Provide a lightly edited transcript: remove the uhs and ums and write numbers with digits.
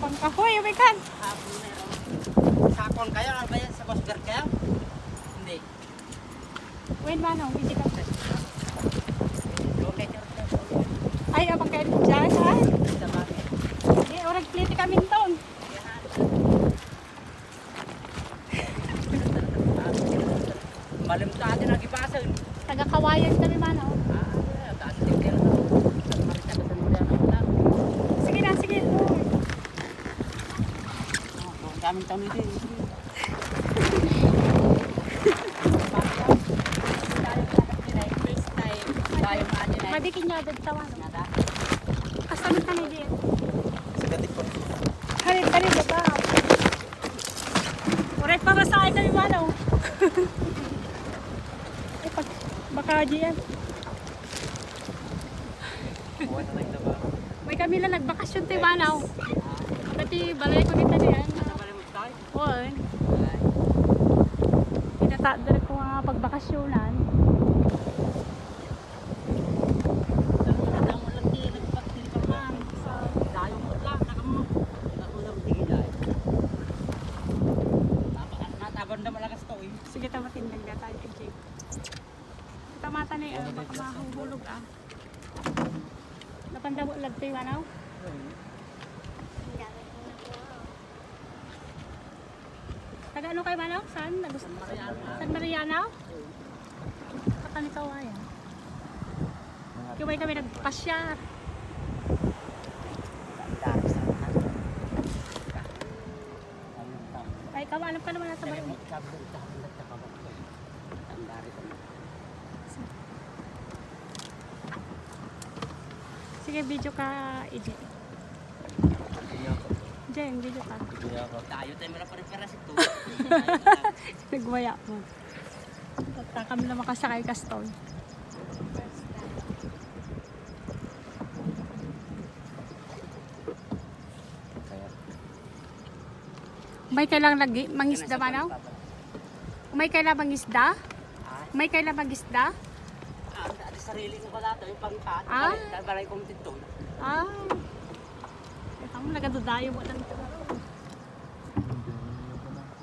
Pangkahoy, umikan. Hapon meron. Sakon kayo, ano ba yan? Sa Bosgar kayo? Hindi. When manong, hindi ka. Donate yung Ay, abang kayo dyan, ha? sa bakit. Hindi, orang kliti kami taon. Malimtaan din ang ipasan. Taga-kawayan kami manaw. Taas din kayo. Sige na, sige. Kaming taon nito. Madikin niya agad tawa. Kasama ka na din. Halit ka rin, diba? Uret pa ba sa akin kami manaw? Ay, baka diyan. May kami lang nagbakasyon tayo manaw. Dati balay ko dito diyan. Oo. Pinatadar ko nga pagbakasyonan. Sige, tamatindag na tayo kay Jake. Tamata na yun, baka mahuhulog ah. Napanda mo lang tayo, ano? Taga ano kayo, Manaw? Saan? San Mariana? Kapan ikaw ayan? Kiway kami nagpasyar. Ay, ikaw, alam ka naman nasa bayo. Sige, video ka, EJ. Jen, video ka. Tayo tayo mo lang pare-paras ito. Nagwaya mo. At kami na makasakay kastol. May kailang lagi mangisda manaw? May kailang mangisda? May kailang mangisda? Ada sarili ko pala ito, yung pangkat. Ah. Balay kong tito. Ah. Ito mo nagadudayo mo lang ito.